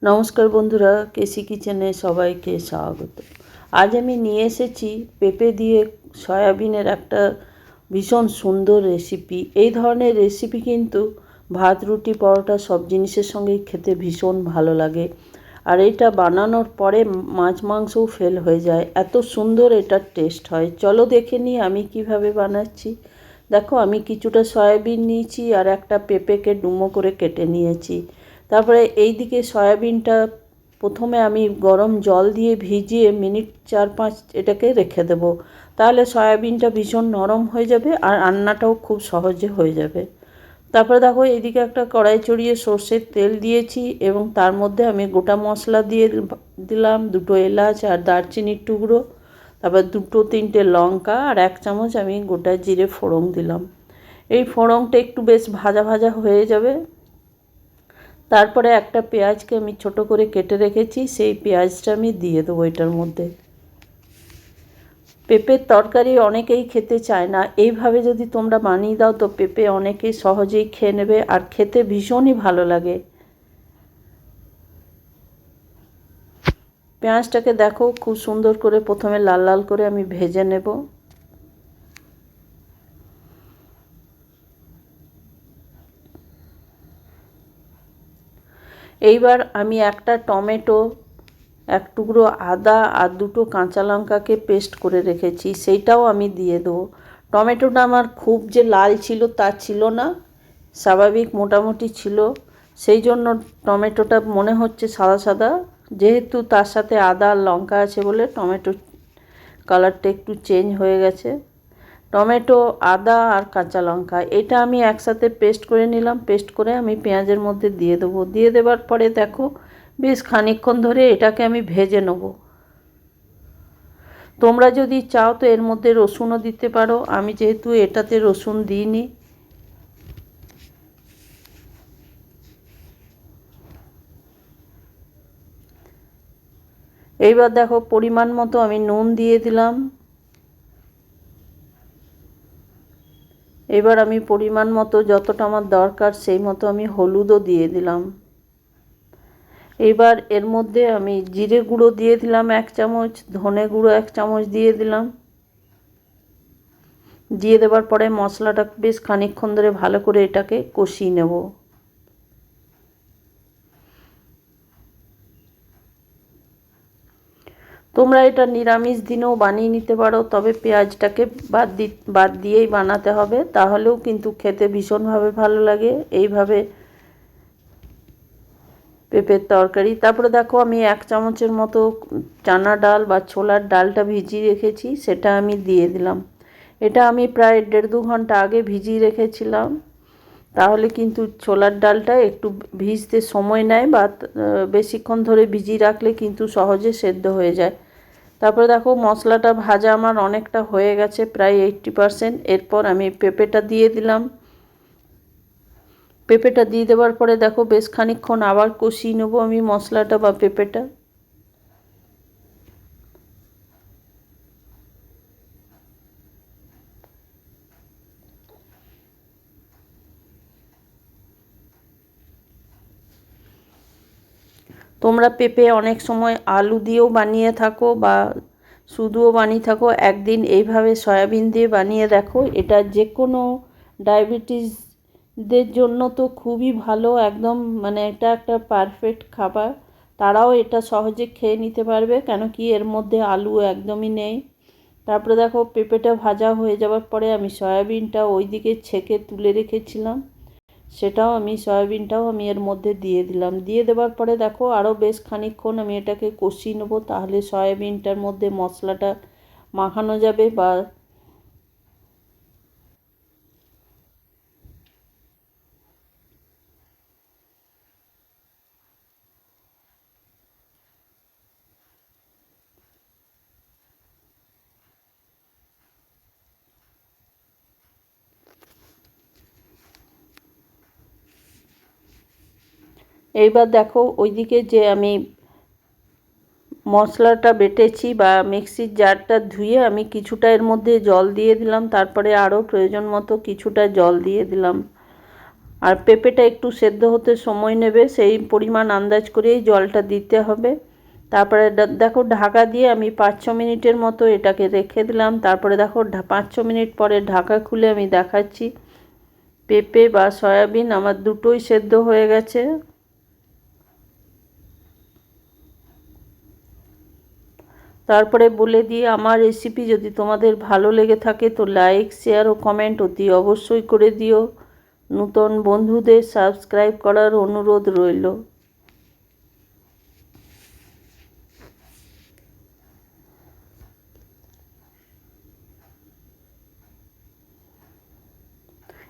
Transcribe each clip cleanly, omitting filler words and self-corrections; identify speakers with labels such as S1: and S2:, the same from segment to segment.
S1: নমস্কার বন্ধুরা, কেসি কিচেনে সবাইকে স্বাগত। আজ আমি নিয়ে এসেছি পেঁপে দিয়ে সয়াবিনের একটা ভীষণ সুন্দর রেসিপি। এই ধরনের রেসিপি কিন্তু ভাত, রুটি, পরোটা সব জিনিসের সঙ্গেই খেতে ভীষণ ভালো লাগে। আর এটা বানানোর পরে মাছ মাংসও ফেল হয়ে যায়, এত সুন্দর এটার টেস্ট হয়। চলো দেখে নিই আমি কিভাবে বানাচ্ছি। দেখো, আমি কিছুটা সয়াবিন নিয়েছি আর একটা পেঁপেকে ডুমো করে কেটে নিয়েছি। তারপরে এই দিকে সয়াবিনটা প্রথমে আমি গরম জল দিয়ে ভিজিয়ে মিনিট 4-5 এটাকে রেখে দেব। তাহলে সয়াবিনটা ভীষণ নরম হয়ে যাবে আর রান্নাটাও খুব সহজে হয়ে যাবে। তারপরে দেখো, এইদিকে একটা কড়াই চড়িয়ে সর্ষের তেল দিয়েছি এবং তার মধ্যে আমি গোটা মশলা দিয়ে দিলাম, 2টো এলাচ আর দারচিনির টুকরো, তারপর 2-3টে লঙ্কা আর 1 চামচ আমি গোটা জিরে ফোড়ন দিলাম। এই ফোড়নটা একটু বেশ ভাজা ভাজা হয়ে যাবে। তারপরে একটা পেঁয়াজকে আমি ছোট করে কেটে রেখেছি, সেই পেঁয়াজটা আমি দিয়ে দেবো এটার মধ্যে। পেঁপের তরকারি অনেকেই খেতে চায় না, এইভাবে যদি তোমরা বানিয়ে দাও তো পেঁপে অনেকেই সহজেই খেয়ে নেবে আর খেতে ভীষণই ভালো লাগে। পেঁয়াজটাকে দেখো খুব সুন্দর করে প্রথমে লাল লাল করে আমি ভেজে নেব। এইবার আমি একটা টমেটো, 1 টুকরো আদা আর 2টো কাঁচা লঙ্কাকে পেস্ট করে রেখেছি, সেইটাও আমি দিয়ে দেবো। টমেটোটা আমার খুব যে লাল ছিল তা ছিল না, স্বাভাবিক মোটামুটি ছিল, সেই জন্য টমেটোটা মনে হচ্ছে সাদা সাদা, যেহেতু তার সাথে আদা আর লঙ্কা আছে বলে টমেটোর কালারটা একটু চেঞ্জ হয়ে গেছে। টমেটো, আদা আর কাঁচা লঙ্কা এটা আমি একসাথে পেস্ট করে নিলাম। পেস্ট করে আমি পেঁয়াজের মধ্যে দিয়ে দেবো। দিয়ে দেওয়ার পরে দেখো বেশ খানিকক্ষণ ধরে এটাকে আমি ভেজে নেব। তোমরা যদি চাও তো এর মধ্যে রসুনও দিতে পারো, আমি যেহেতু এটাতে রসুন দিইনি। এইবার দেখো পরিমাণ মতো আমি নুন দিয়ে দিলাম। এবার আমি পরিমাণ মতো যতটা আমার দরকার সেই মতো আমি হলুদও দিয়ে দিলাম। এবার এর মধ্যে আমি জিরে গুঁড়ো দিয়ে দিলাম 1 চামচ, ধনে গুঁড়ো 1 চামচ দিয়ে দিলাম। দিয়ে দেওয়ার পরে মশলাটা বেশ খানিকক্ষণ ধরে ভালো করে এটাকে কষিয়ে নেব। তোমরা এটা নিরামিষ দিনেও বানিয়ে নিতে পারো, তবে পেঁয়াজটাকে বাদ দিয়েই বানাতে হবে, তাহলেও কিন্তু খেতে ভীষণভাবে ভালো লাগে এইভাবে পেঁপের তরকারি। তারপরে দেখো আমি 1 চামচের মতো চানা ডাল বা ছোলার ডালটা ভিজিয়ে রেখেছি, সেটা আমি দিয়ে দিলাম। এটা আমি প্রায় 1.5-2 ঘন্টা আগে ভিজিয়ে রেখেছিলাম, তাহলে কিন্তু ছোলার ডালটা একটু ভিজতে সময় নেয় বা বেশিক্ষণ ধরে ভিজিয়ে রাখলে কিন্তু সহজে সেদ্ধ হয়ে যায়। তারপরে দেখো মশলাটা ভাজা আমার অনেকটা হয়ে গেছে, প্রায় 80%। এরপর আমি পেঁপেটা দিয়ে দিলাম। পেঁপেটা দিয়ে দেওয়ার পরে দেখো বেশ খানিকক্ষণ আবার কষিয়ে নেবো আমি মশলাটা বা পেঁপেটা। তোমরা পেঁপে অনেক সময় আলু দিয়েও বানিয়ে থাকো বা শুধুও বানিয়ে থাকো, একদিন এইভাবে সয়াবিন দিয়ে বানিয়ে দেখো। এটা যে কোনো ডায়াবেটিসদের জন্য তো খুবই ভালো, একদম মানে এটা একটা পারফেক্ট খাবার। তারাও এটা সহজে খেয়ে নিতে পারবে, কেন কি এর মধ্যে আলু একদমই নেই। তারপরে দেখো পেঁপেটা ভাজা হয়ে যাওয়ার পরে আমি সয়াবিনটা ওইদিকে ছেঁকে তুলে রেখেছিলাম, সয়াবিনটাও আমি এর মধ্যে দিয়ে দিলাম। দিয়ে দেওয়ার পরে দেখো আরও বেশ খানিকক্ষণ আমি এটাকে কষিয়ে নেবো, তাহলে সয়াবিনটার মধ্যে মশলাটা মাখানো যাবে। বা এইবার দেখো ওইদিকে যে আমি মশলাটা বেটেছি বা মিক্সির জারটা ধুয়ে আমি কিছুটা এর মধ্যে জল দিয়ে দিলাম, তারপরে আরও প্রয়োজন মতো কিছুটা জল দিয়ে দিলাম। আর পেঁপেটা একটু সেদ্ধ হতে সময় নেবে, সেই পরিমাণ আন্দাজ করেই জলটা দিতে হবে। তারপরে দেখো ঢাকা দিয়ে আমি 5-6 মিনিটের মতো এটাকে রেখে দিলাম। তারপরে দেখো 5-6 মিনিট পরে ঢাকা খুলে আমি দেখাচ্ছি পেঁপে বা সয়াবিন আমার দুটোই সেদ্ধ হয়ে গেছে। তারপরে বলে দিই, আমার রেসিপি যদি তোমাদের ভালো লেগে থাকে তো লাইক, শেয়ার ও কমেন্ট অতি অবশ্যই করে দিও। নতুন বন্ধুদের সাবস্ক্রাইব করার অনুরোধ রইল।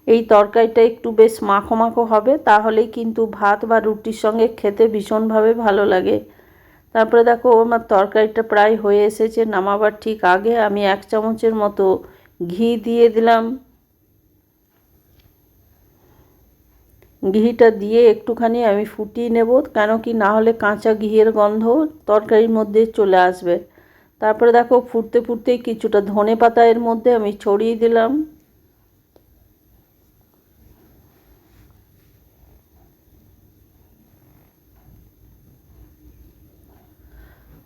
S1: এই তরকারিটা একটু বেশ মাখো মাখো হবে, তাহলেই কিন্তু ভাত বা রুটির সঙ্গে খেতে ভীষণভাবে ভালো লাগে। তারপরে দেখো আমার তরকারিটা প্রায় হয়ে এসেছে, নামাবার ঠিক আগে আমি 1 চামচের মতো ঘি দিয়ে দিলাম। ঘিটা দিয়ে একটুখানি আমি ফুটিয়ে নেব, কেন কি না হলে কাঁচা ঘিয়ের গন্ধ তরকারির মধ্যে চলে আসবে। তারপরে দেখো ফুটতে ফুটতেই কিছুটা ধনে পাতা এর মধ্যে আমি ছড়িয়ে দিলাম।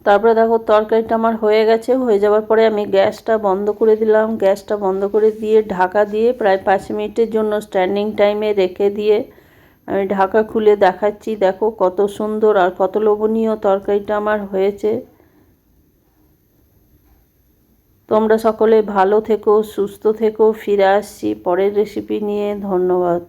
S1: তারপরে দেখো তরকারিটা আমার হয়ে গেছে। হয়ে যাওয়ার পরে আমি গ্যাসটা বন্ধ করে দিলাম। গ্যাসটা বন্ধ করে দিয়ে ঢাকা দিয়ে প্রায় 5 মিনিটের জন্য স্ট্যান্ডিং টাইমে রেখে দিয়ে আমি ঢাকা খুলে দেখাচ্ছি। দেখো কত সুন্দর আর কত লোভনীয় তরকারিটা আমার হয়েছে। তোমরা সকলে ভালো থেকো, সুস্থ থেকো। ফিরে আসছি পরের রেসিপি নিয়ে। ধন্যবাদ।